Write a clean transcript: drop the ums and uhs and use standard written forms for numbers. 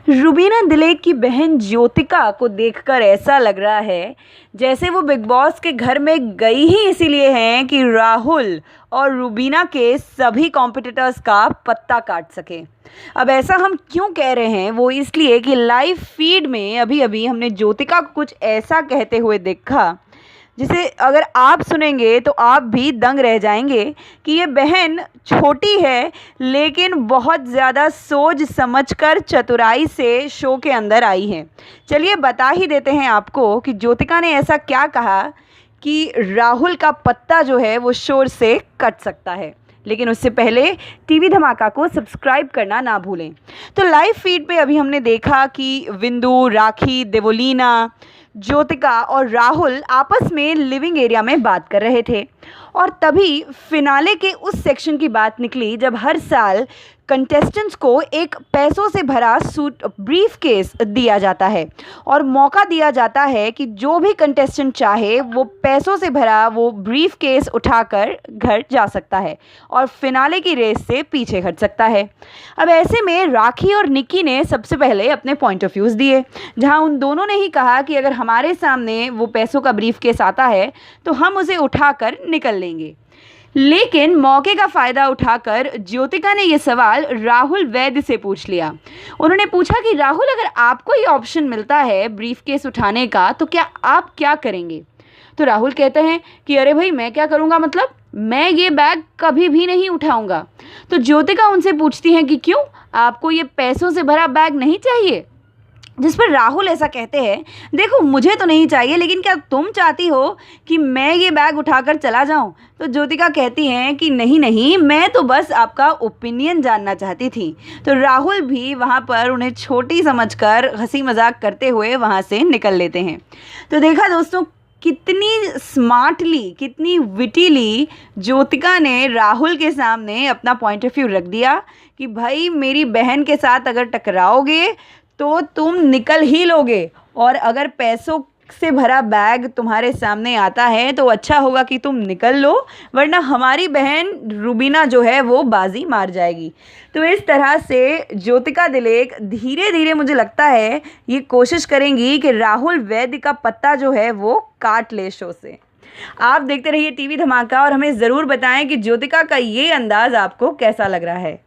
रुबीना दिलेक की बहन ज्योतिका को देखकर ऐसा लग रहा है जैसे वो बिग बॉस के घर में गई ही इसीलिए हैं कि राहुल और रुबीना के सभी कॉम्पिटिटर्स का पत्ता काट सके। अब ऐसा हम क्यों कह रहे हैं, वो इसलिए कि लाइव फीड में अभी अभी हमने ज्योतिका को कुछ ऐसा कहते हुए देखा जिसे अगर आप सुनेंगे तो आप भी दंग रह जाएंगे कि ये बहन छोटी है लेकिन बहुत ज़्यादा सोच समझकर चतुराई से शो के अंदर आई है। चलिए बता ही देते हैं आपको कि ज्योतिका ने ऐसा क्या कहा कि राहुल का पत्ता जो है वो शोर से कट सकता है। लेकिन उससे पहले टीवी धमाका को सब्सक्राइब करना ना भूलें। तो लाइव फीड पे अभी हमने देखा कि विंदु, राखी, देवोलीना, ज्योतिका और राहुल आपस में लिविंग एरिया में बात कर रहे थे और तभी फिनाले के उस सेक्शन की बात निकली जब हर साल कंटेस्टेंट्स को एक पैसों से भरा सूट ब्रीफ केस दिया जाता है और मौका दिया जाता है कि जो भी कंटेस्टेंट चाहे वो पैसों से भरा वो ब्रीफ केस उठाकर घर जा सकता है और फिनाले की रेस से पीछे हट सकता है। अब ऐसे में राखी और निक्की ने सबसे पहले अपने पॉइंट ऑफ व्यूज़ दिए, जहां उन दोनों ने ही कहा कि अगर हमारे सामने वो पैसों का ब्रीफ केस आता है तो हम उसे उठाकर निकल लेंगे। लेकिन मौके का फ़ायदा उठाकर ज्योतिका ने यह सवाल राहुल वैद्य से पूछ लिया। उन्होंने पूछा कि राहुल, अगर आपको ये ऑप्शन मिलता है ब्रीफकेस उठाने का तो क्या आप क्या करेंगे? तो राहुल कहते हैं कि अरे भाई, मैं क्या करूँगा, मतलब मैं ये बैग कभी भी नहीं उठाऊँगा। तो ज्योतिका उनसे पूछती हैं कि क्यों, आपको ये पैसों से भरा बैग नहीं चाहिए? जिस पर राहुल ऐसा कहते हैं, देखो मुझे तो नहीं चाहिए, लेकिन क्या तुम चाहती हो कि मैं ये बैग उठाकर चला जाऊं? तो ज्योतिका कहती हैं कि नहीं नहीं, मैं तो बस आपका ओपिनियन जानना चाहती थी। तो राहुल भी वहां पर उन्हें छोटी समझकर हंसी मजाक करते हुए वहां से निकल लेते हैं। तो देखा दोस्तों, कितनी स्मार्टली, कितनी विटीली ज्योतिका ने राहुल के सामने अपना पॉइंट ऑफ व्यू रख दिया कि भाई मेरी बहन के साथ अगर टकराओगे तो तुम निकल ही लोगे, और अगर पैसों से भरा बैग तुम्हारे सामने आता है तो अच्छा होगा कि तुम निकल लो, वरना हमारी बहन रुबीना जो है वो बाजी मार जाएगी। तो इस तरह से ज्योतिका दिलेक धीरे धीरे, मुझे लगता है, ये कोशिश करेंगी कि राहुल वैद्य का पत्ता जो है वो काट ले शो से। आप देखते रहिए टीवी धमाका और हमें ज़रूर बताएं कि ज्योतिका का ये अंदाज़ आपको कैसा लग रहा है।